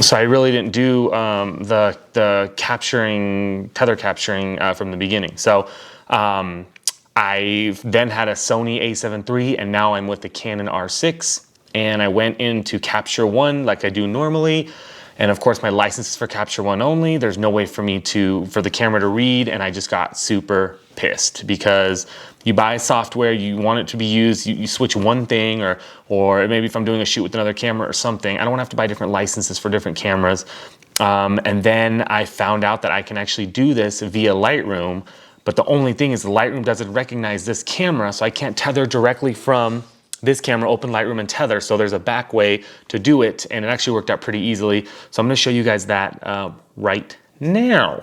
So I really didn't do the tether capturing from the beginning. So I then had a Sony a7 III, and now I'm with the Canon R6, and I went into Capture One like I do normally. And of course my license is for Capture One only. There's no way for for the camera to read, and I just got super pissed because you buy software, you want it to be used, you switch one thing, or maybe if I'm doing a shoot with another camera or something, I don't want to have to buy different licenses for different cameras. And then I found out that I can actually do this via Lightroom, but the only thing is the Lightroom doesn't recognize this camera, so I can't tether directly from this camera, open Lightroom and tether. So there's a back way to do it, and it actually worked out pretty easily. So I'm gonna show you guys that right now.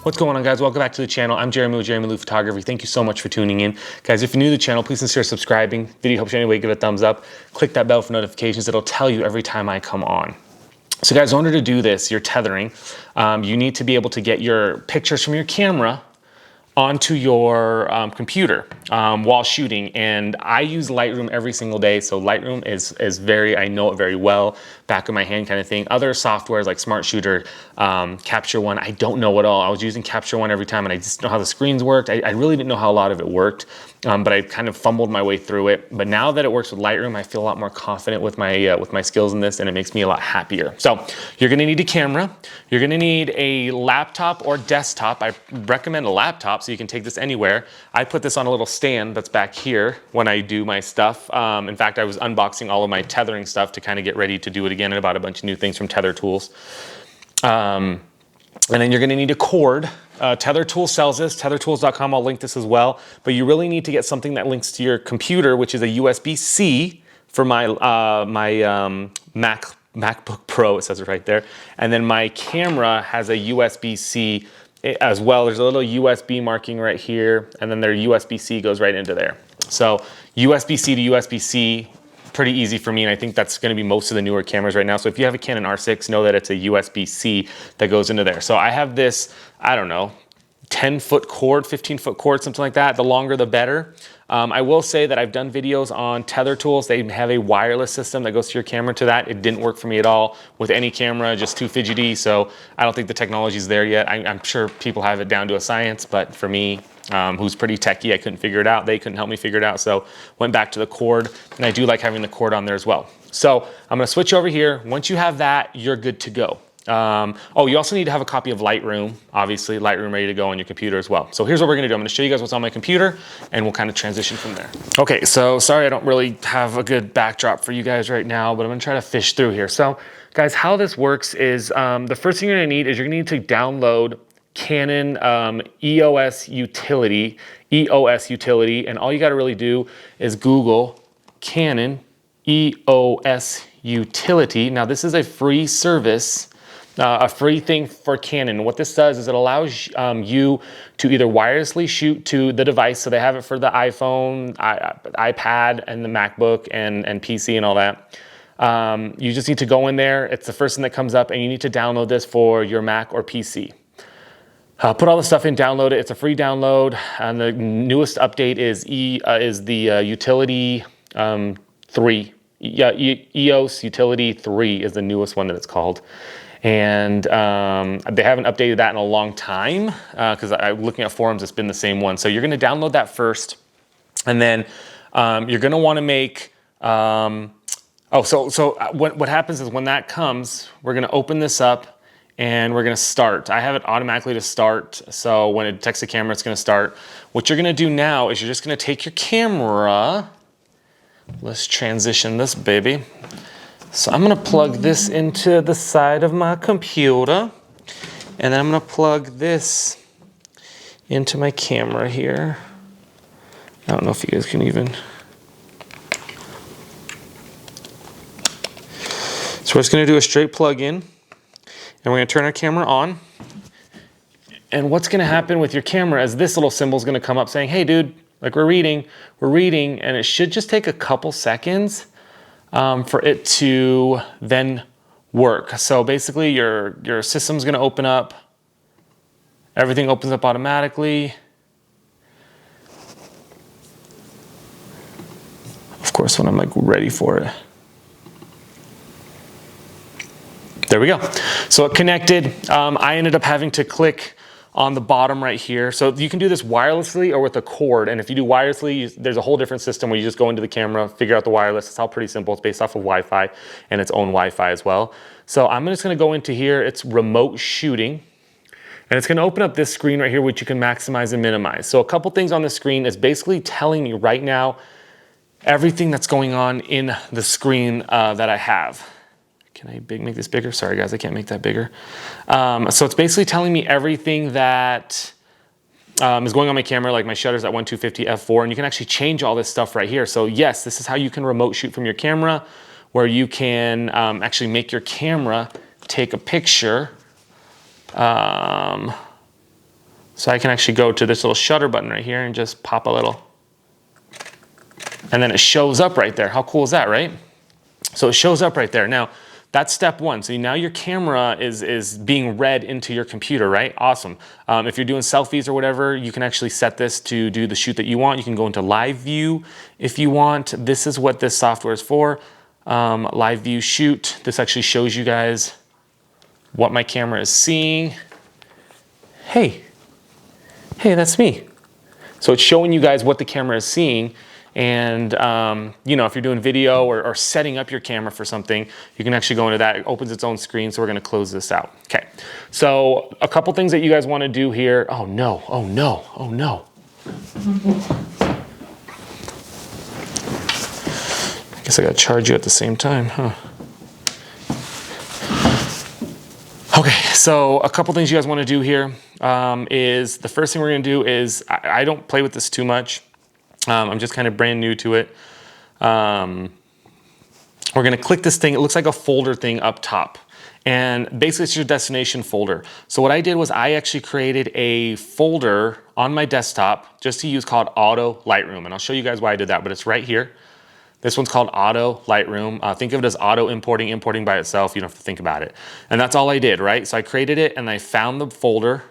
What's going on, guys? Welcome back to the channel. I'm Jeramie with Jeramie Photography. Thank you so much for tuning in. Guys, if you're new to the channel, please consider subscribing. Video helps you anyway, give it a thumbs up. Click that bell for notifications. It'll tell you every time I come on. So guys, in order to do this, your tethering, you need to be able to get your pictures from your camera onto your computer while shooting. And I use Lightroom every single day. So Lightroom is very, I know it very well, back of my hand kind of thing. Other softwares like Smart Shooter, Capture One, I don't know at all. I was using Capture One every time and I just know how the screens worked. I really didn't know how a lot of it worked, but I kind of fumbled my way through it. But now that it works with Lightroom, I feel a lot more confident with my skills in this, and it makes me a lot happier. So you're gonna need a camera. You're gonna need a laptop or desktop. I recommend a laptop so you can take this anywhere. I put this on a little stand that's back here when I do my stuff. In fact, I was unboxing all of my tethering stuff to kind of get ready to do it again, and about a bunch of new things from Tether Tools. And then you're gonna need a cord. Tether Tool sells this, tethertools.com, I'll link this as well. But you really need to get something that links to your computer, which is a USB-C for my, MacBook Pro, it says it right there. And then my camera has a USB-C as well. There's a little USB marking right here, and then their USB-C goes right into there. So USB-C to USB-C, pretty easy for me, and I think that's gonna be most of the newer cameras right now. So if you have a Canon R6, know that it's a USB-C that goes into there. So I have this, I don't know, 10-foot cord, 15-foot cord, something like that. The longer, the better. I will say that I've done videos on Tether Tools. They have a wireless system that goes to your camera to that. It didn't work for me at all with any camera, just too fidgety. So I don't think the technology is there yet. I'm sure people have it down to a science, but for me, who's pretty techie, I couldn't figure it out. They couldn't help me figure it out. So went back to the cord, and I do like having the cord on there as well. So I'm gonna switch over here. Once you have that, you're good to go. Oh, you also need to have a copy of Lightroom, obviously, Lightroom ready to go on your computer as well. So here's what we're gonna do. I'm gonna show you guys what's on my computer, and we'll kind of transition from there. Okay, so sorry I don't really have a good backdrop for you guys right now, but I'm gonna try to fish through here. So guys, how this works is the first thing you're gonna need is you're gonna need to download Canon EOS Utility, and all you gotta really do is Google Canon EOS Utility. Now this is a free service, a free thing for Canon. What this does is it allows you to either wirelessly shoot to the device, so they have it for the iPhone, iPad, and the MacBook, and PC and all that. You just need to go in there, it's the first thing that comes up, and you need to download this for your Mac or PC. Put all the stuff in, download it. It's a free download, and the newest update is the Utility 3. Yeah, EOS Utility 3 is the newest one that it's called. And they haven't updated that in a long time, because I'm looking at forums, it's been the same one. So you're gonna download that first, and then you're gonna wanna make, what happens is when that comes, we're gonna open this up, and we're gonna start. I have it automatically to start, so when it detects the camera, it's gonna start. What you're gonna do now is you're just gonna take your camera, let's transition this baby. So I'm gonna plug this into the side of my computer, and then I'm gonna plug this into my camera here. I don't know if you guys can even. So we're just gonna do a straight plug in, and we're gonna turn our camera on. And what's gonna happen with your camera is this little symbol is gonna come up saying, hey dude, Like we're reading, and it should just take a couple seconds for it to then work. So basically your system's gonna open up, everything opens up automatically. Of course, when I'm like ready for it. There we go. So it connected. I ended up having to click on the bottom right here. So you can do this wirelessly or with a cord. And if you do wirelessly, there's a whole different system where you just go into the camera, figure out the wireless. It's all pretty simple. It's based off of Wi-Fi and its own Wi-Fi as well. So I'm just gonna go into here. It's remote shooting. And it's gonna open up this screen right here, which you can maximize and minimize. So a couple things on the screen is basically telling me right now everything that's going on in the screen that I have. Can I make this bigger? Sorry guys, I can't make that bigger. So it's basically telling me everything that is going on my camera, like my shutter's at 1/250 f4, and you can actually change all this stuff right here. So yes, this is how you can remote shoot from your camera, where you can actually make your camera take a picture. So I can actually go to this little shutter button right here and just pop a little. And then it shows up right there. How cool is that, right? So it shows up right there. Now, that's step one. So now your camera is being read into your computer, right? Awesome. If you're doing selfies or whatever, you can actually set this to do the shoot that you want. You can go into live view if you want. This is what this software is for. Live view shoot. This actually shows you guys what my camera is seeing. Hey, that's me. So it's showing you guys what the camera is seeing. And, you know, if you're doing video or setting up your camera for something, you can actually go into that. It opens its own screen, so we're gonna close this out. Okay, so a couple things that you guys wanna do here. Oh no, oh no, oh no. I guess I gotta charge you at the same time, huh? Okay, so a couple things you guys wanna do here is the first thing we're gonna do is, I don't play with this too much. I'm just kind of brand new to it. We're gonna click this thing. It looks like a folder thing up top. And basically it's your destination folder. So what I did was I actually created a folder on my desktop just to use called Auto Lightroom. And I'll show you guys why I did that, but it's right here. This one's called Auto Lightroom. Think of it as auto importing by itself. You don't have to think about it. And that's all I did, right? So I created it and I found the folder,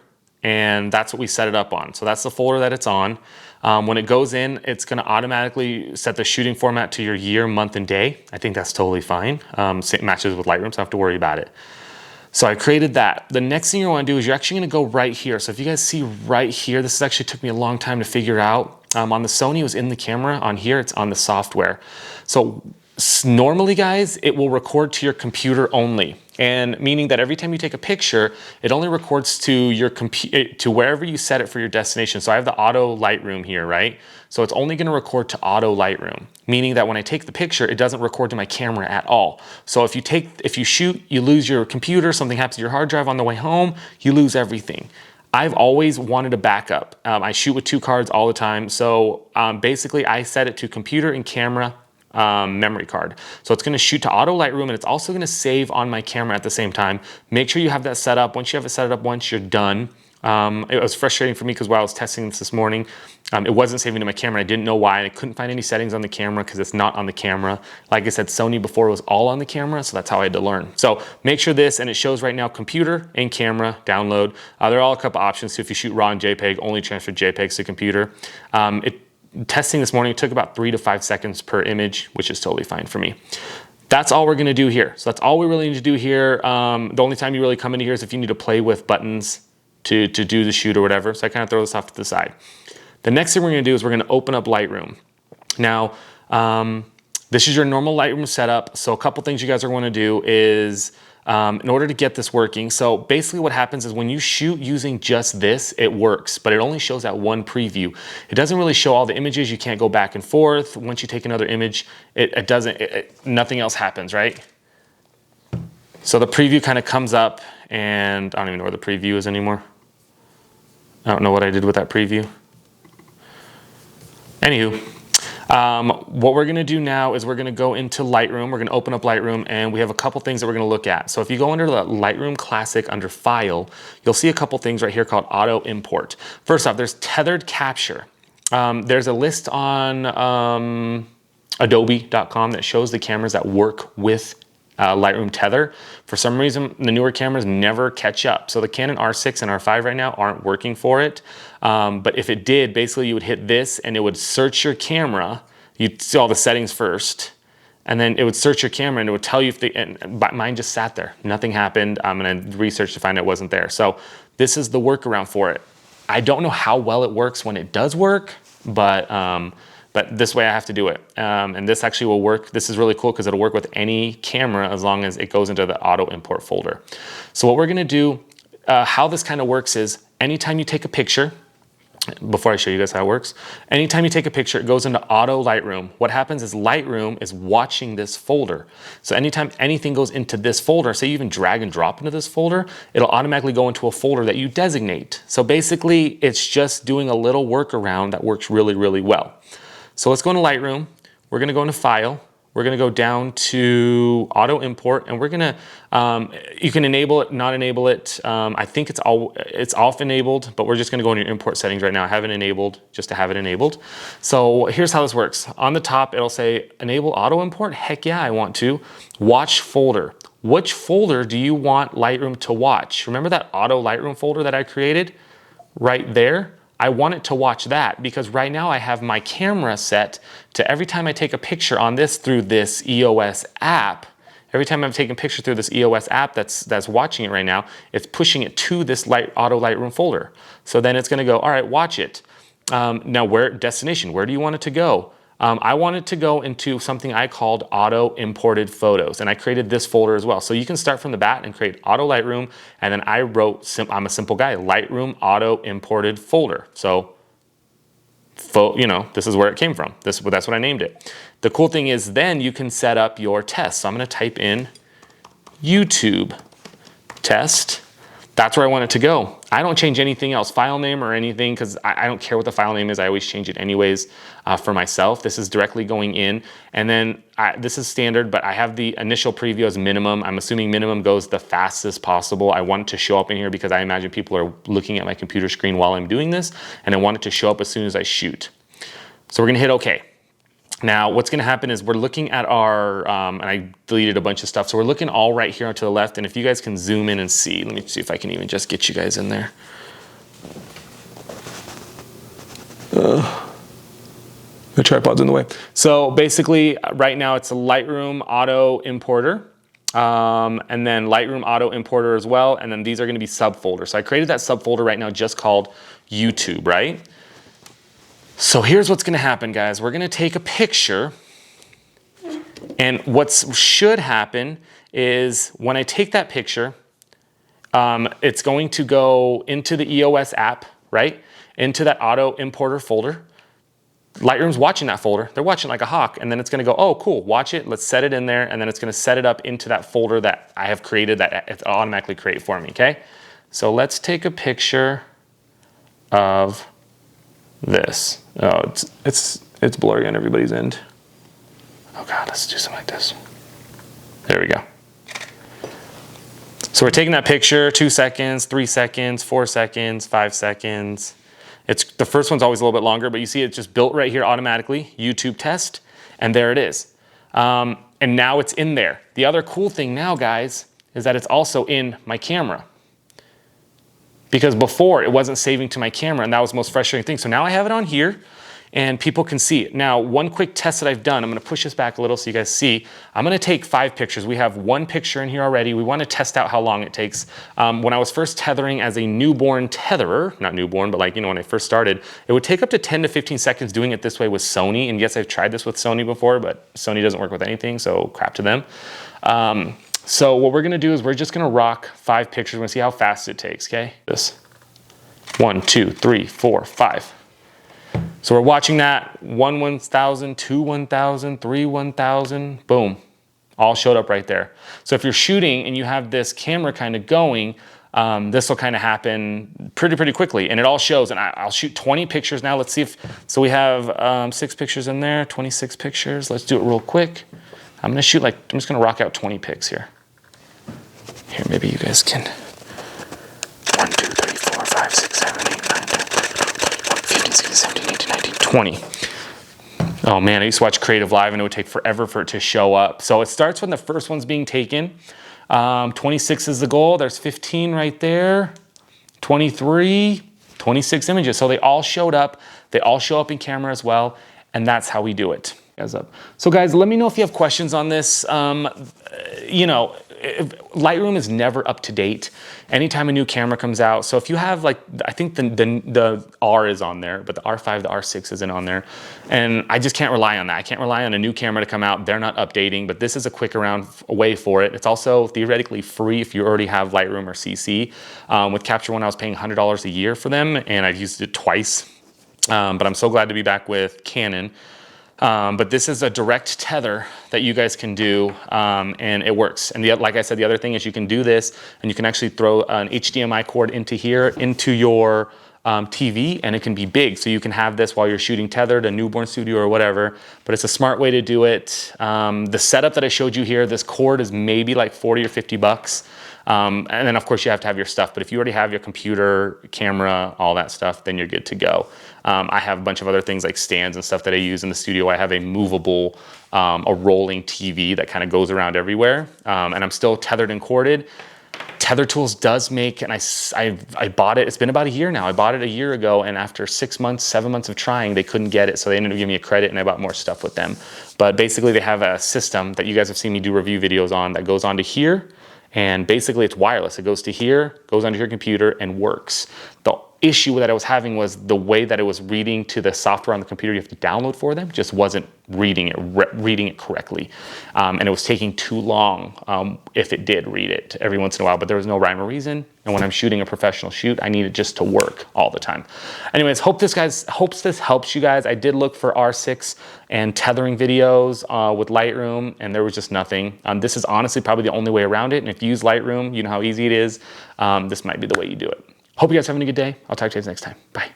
and that's what we set it up on. So that's the folder that it's on. When it goes in, it's gonna automatically set the shooting format to your year, month, and day. I think that's totally fine. It matches with Lightroom, so I don't have to worry about it. So I created that. The next thing you wanna do is you're actually gonna go right here. So if you guys see right here, this actually took me a long time to figure out. On the Sony, it was in the camera. On here, it's on the software. So normally, guys, it will record to your computer only. And meaning that every time you take a picture, it only records to your to wherever you set it for your destination. So I have the Auto Lightroom here, right? So it's only gonna record to Auto Lightroom, meaning that when I take the picture, it doesn't record to my camera at all. So if you shoot, you lose your computer, something happens to your hard drive on the way home, you lose everything. I've always wanted a backup. I shoot with 2 cards all the time. So basically I set it to computer and camera memory card. So it's gonna shoot to Auto Lightroom, and it's also gonna save on my camera at the same time. Make sure you have that set up. Once you have it set up once, you're done. It was frustrating for me because while I was testing this morning, it wasn't saving to my camera. I didn't know why. I couldn't find any settings on the camera because it's not on the camera. Like I said, Sony before was all on the camera, so that's how I had to learn. So make sure this, and it shows right now computer and camera, download. There are all a couple options. So if you shoot RAW and JPEG, only transfer JPEGs to computer. Testing this morning, it took about 3 to 5 seconds per image, which is totally fine for me. That's all we're gonna do here. So that's all we really need to do here. The only time you really come into here is if you need to play with buttons to do the shoot or whatever. So I kind of throw this off to the side. The next thing we're gonna do is we're gonna open up Lightroom. Now, this is your normal Lightroom setup. So a couple things you guys are gonna do is, in order to get this working, so basically what happens is when you shoot using just this, it works, but it only shows that one preview. It doesn't really show all the images. You can't go back and forth. Once you take another image, nothing else happens, right? So the preview kind of comes up, and I don't even know where the preview is anymore. I don't know what I did with that preview. Anywho, what we're gonna do now is we're gonna go into Lightroom. We're gonna open up Lightroom, and we have a couple things that we're gonna look at. So if you go under the Lightroom Classic under File, you'll see a couple things right here called Auto Import. First off, there's tethered capture. There's a list on adobe.com that shows the cameras that work with Lightroom Tether. For some reason, the newer cameras never catch up. So the Canon R6 and R5 right now aren't working for it. But if it did, basically you would hit this and it would search your camera. You'd see all the settings first. And then it would search your camera and it would tell you if mine just sat there. Nothing happened. I'm gonna research to find out it wasn't there. So this is the workaround for it. I don't know how well it works when it does work, but this way I have to do it. And this actually will work. This is really cool because it'll work with any camera as long as it goes into the auto import folder. So what we're gonna do, how this kind of works is anytime you take a picture, before I show you guys how it works, anytime you take a picture, it goes into auto Lightroom. What happens is Lightroom is watching this folder. So anytime anything goes into this folder, say you even drag and drop into this folder, it'll automatically go into a folder that you designate. So basically it's just doing a little workaround that works really, really well. So let's go into Lightroom. We're gonna go into File. We're gonna go down to Auto Import, and we're gonna, you can enable it, not enable it. I think it's off enabled, but we're just gonna go into your import settings right now. I have it enabled, just to have it enabled. So here's how this works. On the top, it'll say, enable auto import. Heck yeah, I want to. Watch folder. Which folder do you want Lightroom to watch? Remember that auto Lightroom folder that I created right there? I want it to watch that because right now I have my camera set to every time I take a picture on this through this EOS app, every time I'm taking a picture through this EOS app that's watching it right now, it's pushing it to this auto Lightroom folder. So then it's gonna go, all right, watch it. Now destination, where do you want it to go? I want it to go into something I called auto imported photos, and I created this folder as well. So you can start from the bat and create auto Lightroom, and then I wrote, I'm a simple guy, Lightroom auto imported folder. So, you know, this is where it came from. That's what I named it. The cool thing is then you can set up your test. So I'm gonna type in YouTube test. That's where I want it to go. I don't change anything else, file name or anything, because I don't care what the file name is. I always change it anyways for myself. This is directly going in. And then this is standard, but I have the initial preview as minimum. I'm assuming minimum goes the fastest possible. I want it to show up in here because I imagine people are looking at my computer screen while I'm doing this, and I want it to show up as soon as I shoot. So we're gonna hit OK. Now, what's gonna happen is we're looking at our, and I deleted a bunch of stuff, so we're looking all right here to the left, and if you guys can zoom in and see, let me see if I can even just get you guys in there. The tripod's in the way. So basically, right now it's a Lightroom Auto Importer, and then Lightroom Auto Importer as well, and then these are gonna be subfolders. So I created that subfolder right now just called YouTube, right? So here's what's gonna happen, guys. We're gonna take a picture, and what should happen is when I take that picture, it's going to go into the EOS app, right? Into that auto importer folder. Lightroom's watching that folder. They're watching like a hawk, and then it's gonna go, oh, cool, watch it, let's set it in there, and then it's gonna set it up into that folder that I have created that it automatically create for me, okay? So let's take a picture of this. Oh, it's blurry on everybody's end. Oh God, let's do something like this. There we go. So we're taking that picture, 2 seconds, 3 seconds, 4 seconds, 5 seconds. The first one's always a little bit longer, but you see it's just built right here automatically, YouTube test, and there it is. And now it's in there. The other cool thing now, guys, is that it's also in my camera. Because before it wasn't saving to my camera, and that was the most frustrating thing. So now I have it on here and people can see it. Now, one quick test that I've done, I'm gonna push this back a little so you guys see. I'm gonna take 5 pictures. We have 1 picture in here already. We wanna test out how long it takes. When I was first tethering as a newborn tetherer, not newborn, but like, you know, when I first started, it would take up to 10 to 15 seconds doing it this way with Sony. And yes, I've tried this with Sony before, but Sony doesn't work with anything, so crap to them. So what we're gonna do is we're just gonna rock 5 pictures. We're gonna see how fast it takes, okay? This 1, 2, 3, 4, 5. So we're watching that 1 1000, 2 1000, 3 1000, boom, all showed up right there. So if you're shooting and you have this camera kind of going, this will kind of happen pretty quickly, and it all shows. And I'll shoot 20 pictures now. Let's see if, so we have 6 pictures in there, 26 pictures. Let's do it real quick. I'm gonna shoot like, I'm just gonna rock out 20 pics here. Here, maybe you guys can. 1, 2, 3, 4, 5, 6, 7, 8, 9, 10, 11, 12, 13, 14, 15, 16, 17, 18, 19, 20. Oh man, I used to watch Creative Live and it would take forever for it to show up. So it starts when the first one's being taken. 26 is the goal. There's 15 right there. 23, 26 images. So they all showed up. They all show up in camera as well. And that's how we do it. So guys, let me know if you have questions on this. You know, Lightroom is never up to date anytime a new camera comes out. So if you have like, I think the R is on there, but the R5, the R6 isn't on there. And I just can't rely on that. I can't rely on a new camera to come out. They're not updating, but this is a quick way for it. It's also theoretically free if you already have Lightroom or CC. With Capture One, I was paying $100 a year for them and I've used it twice. But I'm so glad to be back with Canon. But this is a direct tether that you guys can do, and it works. And like I said, the other thing is you can do this and you can actually throw an HDMI cord into here, into your TV, and it can be big. So you can have this while you're shooting tethered, a newborn studio or whatever, but it's a smart way to do it. The setup that I showed you here, this cord is maybe like 40 or 50 bucks. And then of course you have to have your stuff, but if you already have your computer, camera, all that stuff, then you're good to go. I have a bunch of other things like stands and stuff that I use in the studio. I have a movable, a rolling TV that kind of goes around everywhere. And I'm still tethered and corded. Tether Tools does make, and I bought it, it's been about a year now. I bought it a year ago, and after 6 months, 7 months of trying, they couldn't get it. So they ended up giving me a credit and I bought more stuff with them. But basically they have a system that you guys have seen me do review videos on that goes onto here. And basically it's wireless. It goes to here, goes onto your computer and works. The issue that I was having was the way that it was reading to the software on the computer you have to download for them just wasn't reading it correctly. And it was taking too long if it did read it every once in a while, but there was no rhyme or reason. And when I'm shooting a professional shoot, I need it just to work all the time. Anyways, hope this helps you guys. I did look for R6 and tethering videos with Lightroom, and there was just nothing. This is honestly probably the only way around it. And if you use Lightroom, you know how easy it is. This might be the way you do it. Hope you guys are having a good day. I'll talk to you guys next time. Bye.